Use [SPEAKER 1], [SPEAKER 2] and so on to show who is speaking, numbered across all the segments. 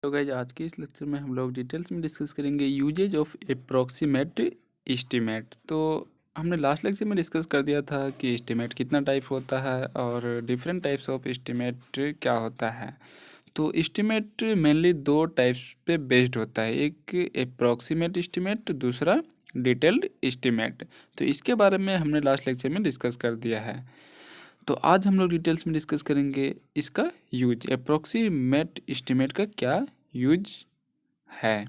[SPEAKER 1] तो गाइज आज के इस लेक्चर में हम लोग डिटेल्स में डिस्कस करेंगे यूजेज ऑफ अप्रॉक्सीमेट एस्टीमेट। तो हमने लास्ट लेक्चर में डिस्कस कर दिया था कि एस्टीमेट कितना टाइप होता है और डिफरेंट टाइप्स ऑफ एस्टीमेट क्या होता है। तो एस्टीमेट मेनली दो टाइप्स पे बेस्ड होता है, एक अप्रॉक्सीमेट एस्टीमेट, दूसरा डिटेल्ड एस्टीमेट। तो इसके बारे में हमने लास्ट लेक्चर में डिस्कस कर दिया है। तो आज हम लोग डिटेल्स में डिस्कस करेंगे इसका यूज, अप्रॉक्सीमेट एस्टीमेट का क्या यूज है।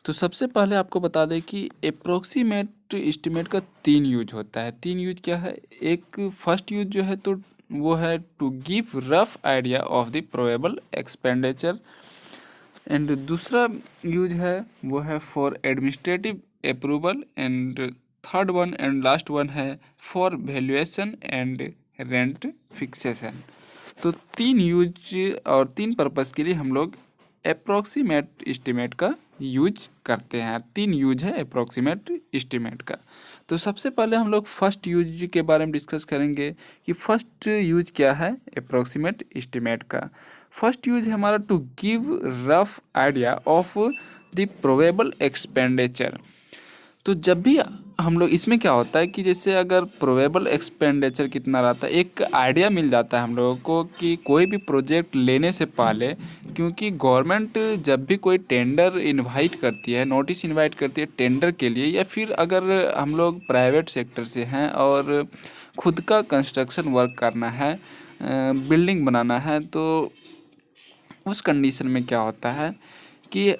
[SPEAKER 1] तो सबसे पहले आपको बता दें कि अप्रॉक्सीमेट एस्टीमेट का तीन यूज होता है। तीन यूज क्या है? एक फर्स्ट यूज जो है तो वो है to give rough idea of the probable expenditure, and दूसरा यूज है वो है for administrative approval, and third one and last one है for valuation and rent fixation. तो तीन यूज और तीन पर्पस के लिए हम लोग अप्रॉक्सीमेट एस्टीमेट का यूज करते हैं। तीन यूज है अप्रॉक्सीमेट एस्टीमेट का। तो सबसे पहले हम लोग फर्स्ट यूज के बारे में डिस्कस करेंगे कि फर्स्ट यूज क्या है अप्रॉक्सीमेट एस्टीमेट का। फर्स्ट यूज है हमारा to give rough idea of the probable expenditure. तो जब भी हम लोग इसमें क्या होता है कि जैसे अगर प्रोबेबल एक्सपेंडिचर कितना रहता है, एक आइडिया मिल जाता है हम लोगों को कि कोई भी प्रोजेक्ट लेने से पहले, क्योंकि गवर्नमेंट जब भी कोई टेंडर इनवाइट करती है, नोटिस इनवाइट करती है टेंडर के लिए, या फिर अगर हम लोग प्राइवेट सेक्टर से हैं और खुद का कंस्ट्रक्शन वर्क करना है, बिल्डिंग बनाना है, तो उस कंडीशन में क्या होता है कि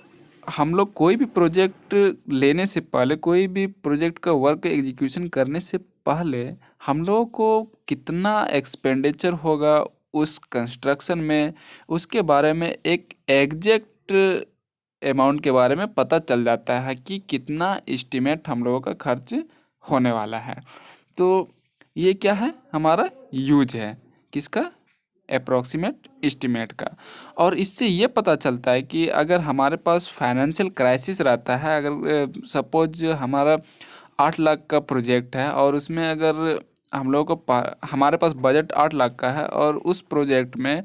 [SPEAKER 1] हम लोग कोई भी प्रोजेक्ट लेने से पहले, कोई भी प्रोजेक्ट का वर्क एग्जीक्यूशन करने से पहले हम लोगों को कितना एक्सपेंडिचर होगा उस कंस्ट्रक्शन में, उसके बारे में एक एग्जैक्ट अमाउंट के बारे में पता चल जाता है कि कितना एस्टीमेट हम लोगों का खर्च होने वाला है। तो ये क्या है? हमारा यूज है किसका? अप्रॉक्सीमेट एस्टीमेट का। और इससे ये पता चलता है कि अगर हमारे पास फाइनेंशियल क्राइसिस रहता है, अगर सपोज हमारा 8 लाख का प्रोजेक्ट है और उसमें अगर हम लोगों को हमारे पास बजट 8 लाख का है और उस प्रोजेक्ट में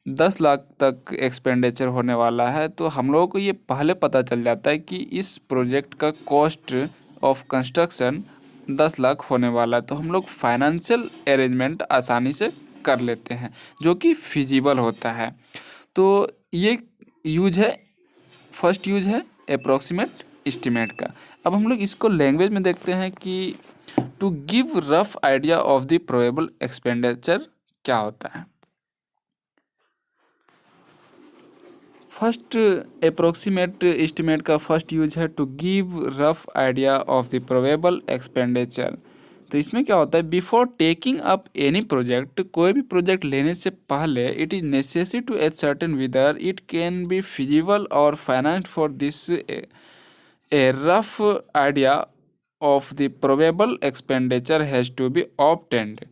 [SPEAKER 1] 10 लाख तक एक्सपेंडिचर होने वाला है, तो हम लोगों को ये पहले पता चल जाता है कि इस प्रोजेक्ट का कॉस्ट ऑफ कंस्ट्रक्शन 10 लाख होने वाला है। तो हम लोग फाइनेंशियल अरेंजमेंट आसानी से कर लेते हैं, जो कि फिजिबल होता है। तो ये यूज है, फर्स्ट यूज है अप्रॉक्सीमेट एस्टीमेट का। अब हम लोग इसको लैंग्वेज में देखते हैं कि to give rough idea of the probable expenditure क्या होता है। फर्स्ट अप्रोक्सीमेट एस्टीमेट का फर्स्ट यूज है to give rough idea of the probable expenditure. तो इसमें क्या होता है? Before taking up any project, कोई भी प्रोजेक्ट लेने से पहले it is necessary to ascertain whether it can be feasible और financed for this a rough idea of the probable expenditure has to B obtained.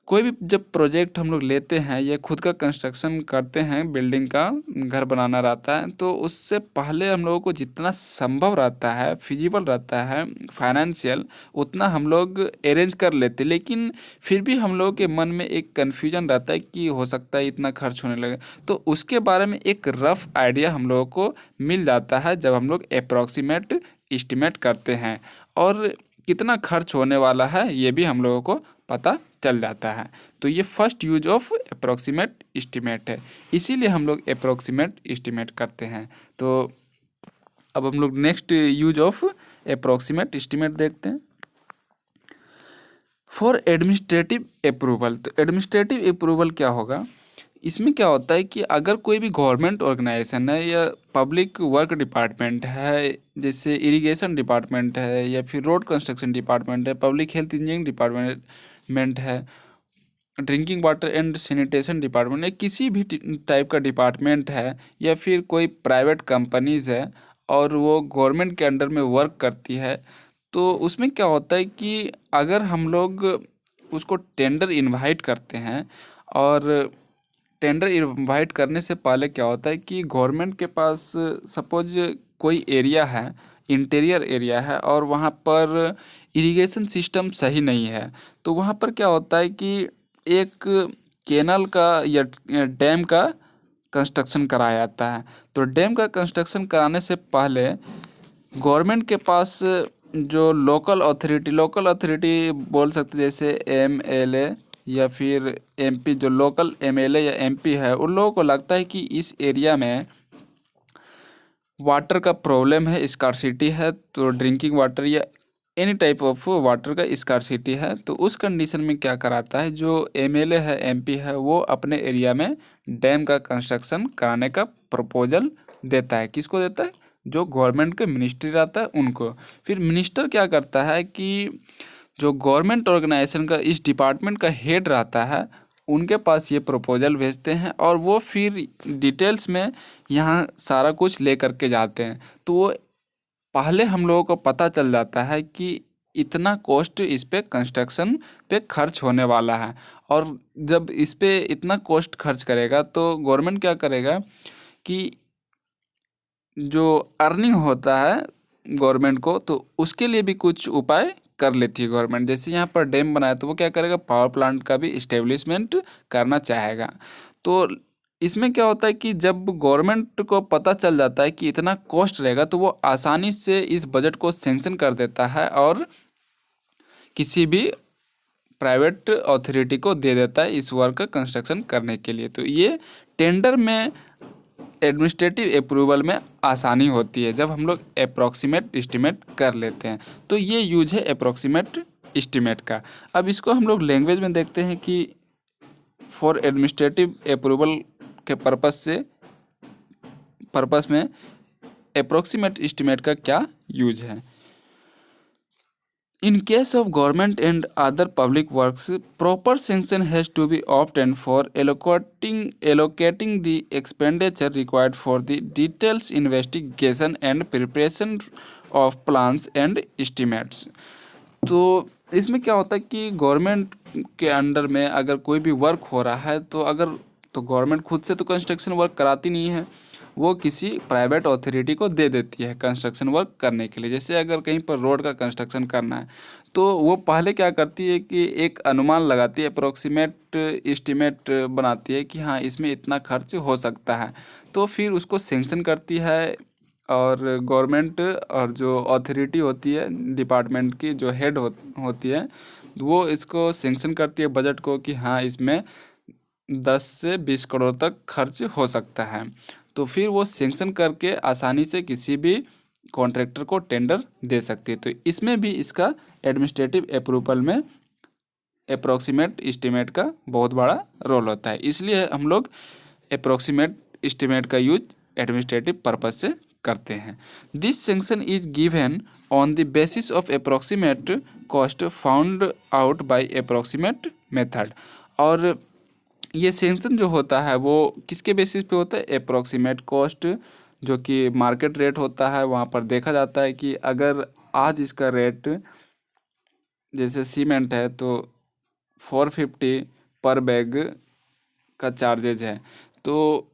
[SPEAKER 1] कोई भी जब प्रोजेक्ट हम लोग लेते हैं या खुद का कंस्ट्रक्शन करते हैं, बिल्डिंग का घर बनाना रहता है, तो उससे पहले हम लोगों को जितना संभव रहता है, फिजिबल रहता है, फाइनेंशियल, उतना हम लोग अरेंज कर लेते। लेकिन फिर भी हम लोगों के मन में एक कन्फ्यूजन रहता है कि हो सकता है इतना खर्च होने लगे। तो उसके बारे में एक रफ आइडिया हम लोगों को मिल जाता है जब हम लोग अप्रॉक्सीमेट एस्टिमेट करते हैं, और कितना खर्च होने वाला है ये भी हम लोगों को पता चल जाता है। तो ये first use of approximate estimate है, इसीलिए हम लोग अप्रॉक्सीमेट एस्टीमेट करते हैं। तो अब हम लोग next use of approximate estimate देखते हैं, फॉर एडमिनिस्ट्रेटिव अप्रूवल। तो एडमिनिस्ट्रेटिव अप्रूवल क्या होगा? इसमें क्या होता है कि अगर कोई भी गवर्नमेंट ऑर्गेनाइजेशन है या पब्लिक वर्क डिपार्टमेंट है, जैसे इरिगेशन डिपार्टमेंट है या फिर रोड कंस्ट्रक्शन डिपार्टमेंट है, पब्लिक हेल्थ इंजीनियरिंग डिपार्टमेंट है, drinking water and sanitation department है, किसी भी टाइप का डिपार्टमेंट है, या फिर कोई प्राइवेट कंपनीज है और वो गवर्नमेंट के अंडर में वर्क करती है, तो उसमें क्या होता है कि अगर हम लोग उसको टेंडर इनवाइट करते हैं, और टेंडर इनवाइट करने से पहले क्या होता है कि गवर्नमेंट के पास सपोज कोई एरिया है, इंटीरियर एरिया है, और वहाँ पर इरिगेशन सिस्टम सही नहीं है, तो वहाँ पर क्या होता है कि एक कैनल का या डैम का कंस्ट्रक्शन कराया जाता है। तो डैम का कंस्ट्रक्शन कराने से पहले गवर्नमेंट के पास जो लोकल अथॉरिटी बोल सकते, जैसे एमएलए या फिर एमपी, जो लोकल एमएलए या एमपी है, उन लोगों को लगता है कि इस एरिया में वाटर का प्रॉब्लम है, स्कार्सिटी है, तो ड्रिंकिंग वाटर या एनी टाइप ऑफ वाटर का स्कार्सिटी है। तो उस कंडीशन में क्या कराता है, जो एमएलए है, एमपी है, वो अपने एरिया में डैम का कंस्ट्रक्शन कराने का प्रपोजल देता है। किसको देता है? जो गवर्नमेंट का मिनिस्ट्री रहता है उनको। फिर मिनिस्टर क्या करता है कि जो गवर्नमेंट ऑर्गेनाइजेशन का इस डिपार्टमेंट का हेड रहता है, उनके पास ये प्रपोजल भेजते हैं और वो फिर डिटेल्स में यहाँ सारा कुछ ले करके जाते हैं। तो वो पहले हम लोगों को पता चल जाता है कि इतना कॉस्ट इस पे कंस्ट्रक्शन पे खर्च होने वाला है। और जब इस पे इतना कॉस्ट खर्च करेगा तो गवर्नमेंट क्या करेगा कि जो अर्निंग होता है गवर्नमेंट को, तो उसके लिए भी कुछ उपाय कर लेती है गवर्नमेंट। जैसे यहाँ पर डैम बनाया तो वो क्या करेगा, पावर प्लांट का भी इस्टेब्लिशमेंट करना चाहेगा। तो इसमें क्या होता है कि जब गवर्नमेंट को पता चल जाता है कि इतना कॉस्ट रहेगा, तो वो आसानी से इस बजट को सेंक्शन कर देता है और किसी भी प्राइवेट अथॉरिटी को दे देता है इस वर्क का कंस्ट्रक्शन करने के लिए। तो ये टेंडर में एडमिनिस्ट्रेटिव अप्रूवल में आसानी होती है जब हम लोग अप्रॉक्सीमेट एस्टीमेट कर लेते हैं। तो ये यूज है अप्रॉक्सीमेट एस्टीमेट का। अब इसको हम लोग लैंग्वेज में देखते हैं कि फॉर एडमिनिस्ट्रेटिव अप्रूवल के पर्पस में अप्रॉक्सीमेट एस्टीमेट का क्या यूज है। In case of government and other public works, proper sanction has to be obtained for allocating the expenditure required for the details investigation and preparation of plans and estimates. तो इसमें क्या होता है कि government के under में अगर कोई भी वर्क हो रहा है, तो गवर्नमेंट खुद से तो कंस्ट्रक्शन वर्क कराती नहीं है, वो किसी प्राइवेट अथॉरिटी को दे देती है कंस्ट्रक्शन वर्क करने के लिए। जैसे अगर कहीं पर रोड का कंस्ट्रक्शन करना है, तो वो पहले क्या करती है कि एक अनुमान लगाती है, अप्रोक्सीमेट एस्टीमेट बनाती है कि हाँ इसमें इतना खर्च हो सकता है। तो फिर उसको सेंक्शन करती है और गवर्नमेंट और जो अथॉरिटी होती है डिपार्टमेंट की, जो हेड होती है, वो इसको सेंक्शन करती है बजट को कि हाँ इसमें 10 से 20 करोड़ तक खर्च हो सकता है। तो फिर वो सेंक्शन करके आसानी से किसी भी कॉन्ट्रैक्टर को टेंडर दे सकती है। तो इसमें भी इसका एडमिनिस्ट्रेटिव अप्रूवल में अप्रॉक्सीमेट एस्टीमेट का बहुत बड़ा रोल होता है। इसलिए हम लोग अप्रॉक्सीमेट एस्टीमेट का यूज एडमिनिस्ट्रेटिव पर्पज से करते हैं। This sanction is given on the basis of approximate cost found out by approximate method. और ये सेंक्शन जो होता है वो किसके बेसिस पे होता है? अप्रॉक्सीमेट कॉस्ट, जो कि मार्केट रेट होता है। वहाँ पर देखा जाता है कि अगर आज इसका रेट, जैसे सीमेंट है तो 450 पर बैग का चार्जेज है, तो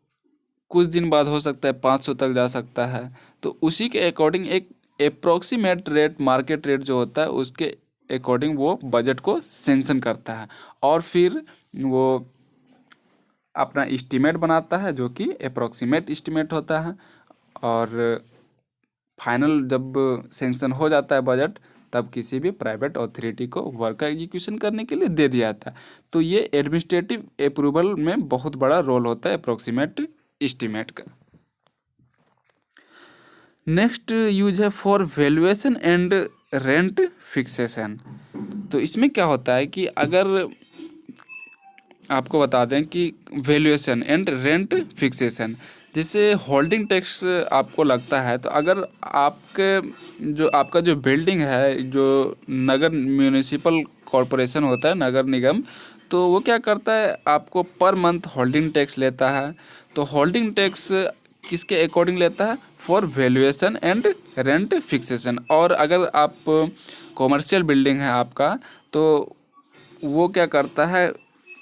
[SPEAKER 1] कुछ दिन बाद हो सकता है 500 तक जा सकता है। तो उसी के अकॉर्डिंग एक अप्रॉक्सीमेट रेट, मार्केट रेट जो होता है उसके अकॉर्डिंग वो बजट को सेंक्शन करता है और फिर वो अपना एस्टीमेट बनाता है जो कि अप्रॉक्सीमेट एस्टीमेट होता है। और फाइनल जब सेंक्शन हो जाता है बजट, तब किसी भी प्राइवेट अथॉरिटी को वर्क का एग्जीक्यूशन करने के लिए दे दिया जाता है। तो ये एडमिनिस्ट्रेटिव अप्रूवल में बहुत बड़ा रोल होता है अप्रॉक्सीमेट एस्टीमेट का। नेक्स्ट यूज है for valuation and rent fixation. तो इसमें क्या होता है कि अगर आपको बता दें कि वैल्यूएशन एंड रेंट फिक्सेशन, जैसे होल्डिंग टैक्स आपको लगता है, तो अगर आपका जो बिल्डिंग है, जो नगर म्यूनिसिपल कॉरपोरेशन होता है, नगर निगम, तो वो क्या करता है, आपको पर मंथ होल्डिंग टैक्स लेता है। तो होल्डिंग टैक्स किसके अकॉर्डिंग लेता है? For valuation and rent fixation. और अगर आप कॉमर्शियल बिल्डिंग है आपका, तो वो क्या करता है,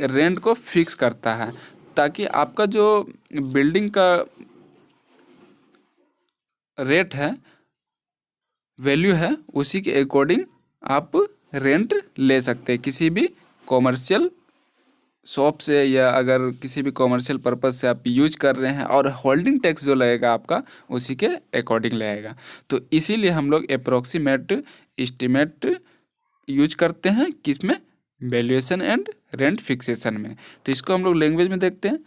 [SPEAKER 1] रेंट को फिक्स करता है, ताकि आपका जो बिल्डिंग का रेट है, वैल्यू है, उसी के अकॉर्डिंग आप रेंट ले सकते हैं किसी भी कॉमर्शियल शॉप से या अगर किसी भी कॉमर्शियल पर्पज़ से आप यूज कर रहे हैं, और होल्डिंग टैक्स जो लगेगा आपका उसी के अकॉर्डिंग लगेगा। तो इसीलिए हम लोग अप्रोक्सीमेट एस्टिमेट यूज करते हैं किसमें, वैल्यूएशन एंड रेंट फिक्सेशन में। तो इसको हम लोग लैंग्वेज में देखते हैं।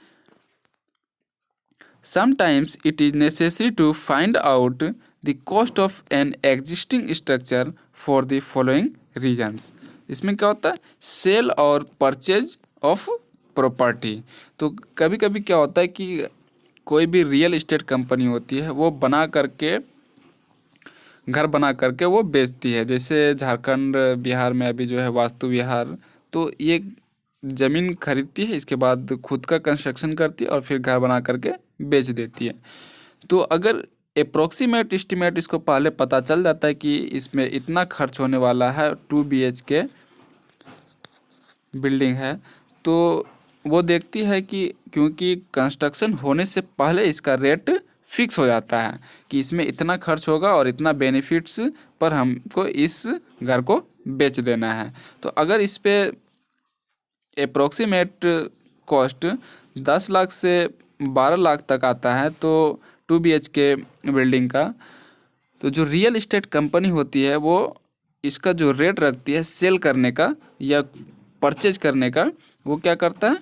[SPEAKER 1] Sometimes it is necessary to find out the cost of an existing structure for the following reasons. इसमें क्या होता है, सेल और परचेज ऑफ प्रॉपर्टी। तो कभी कभी क्या होता है कि कोई भी रियल इस्टेट कंपनी होती है, वो बना करके घर बना करके वो बेचती है। जैसे झारखंड बिहार में अभी जो है वास्तु विहार, तो ये ज़मीन खरीदती है, इसके बाद खुद का कंस्ट्रक्शन करती है और फिर घर बना करके बेच देती है। तो अगर अप्रोक्सीमेट एस्टिमेट इसको पहले पता चल जाता है कि इसमें इतना खर्च होने वाला है, 2 BHK बिल्डिंग है, तो वो देखती है कि क्योंकि कंस्ट्रक्शन होने से पहले इसका रेट फिक्स हो जाता है कि इसमें इतना खर्च होगा और इतना बेनिफिट्स पर हमको इस घर को बेच देना है। तो अगर इस पे अप्रोक्सीमेट कॉस्ट 10 लाख से 12 लाख तक आता है, तो 2 BHK बिल्डिंग का, तो जो रियल इस्टेट कंपनी होती है वो इसका जो रेट रखती है सेल करने का या परचेज करने का, वो क्या करता है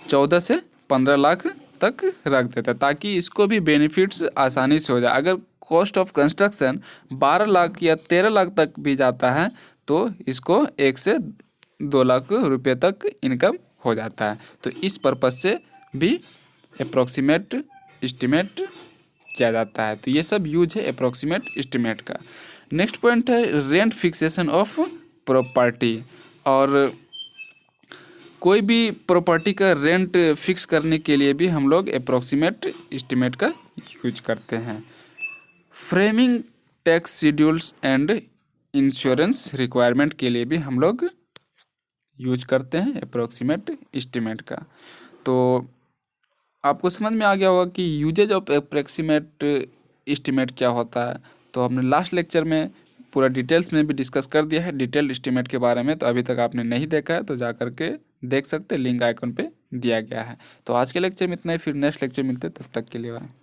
[SPEAKER 1] 14 से 15 लाख तक रख देता है, ताकि इसको भी बेनिफिट्स आसानी से हो जाए। अगर कॉस्ट ऑफ कंस्ट्रक्शन 12 लाख या 13 लाख तक भी जाता है, तो इसको 1 से 2 लाख रुपए तक इनकम हो जाता है। तो इस पर्पज़ से भी अप्रोक्सीमेट एस्टिमेट किया जाता है। तो ये सब यूज है अप्रोक्सीमेट एस्टिमेट का। नेक्स्ट पॉइंट है रेंट फिक्सेशन ऑफ प्रॉपर्टी। और कोई भी प्रॉपर्टी का रेंट फिक्स करने के लिए भी हम लोग अप्रोक्सीमेट एस्टिमेट का यूज करते हैं। Framing tax schedules and insurance requirement के लिए भी हम लोग यूज करते हैं अप्रोक्सीमेट एस्टिमेट का। तो आपको समझ में आ गया होगा कि यूजेज ऑफ अप्रोक्सीमेट एस्टिमेट क्या होता है। तो हमने लास्ट लेक्चर में पूरा डिटेल्स में भी डिस्कस कर दिया है डिटेल एस्टिमेट के बारे में। तो अभी तक आपने नहीं देखा है तो जा करके देख सकते हैं, लिंक आइकन पे दिया गया है। तो आज के लेक्चर में इतना ही, फिर नेक्स्ट लेक्चर मिलते हैं, तब तक के लिए बाय।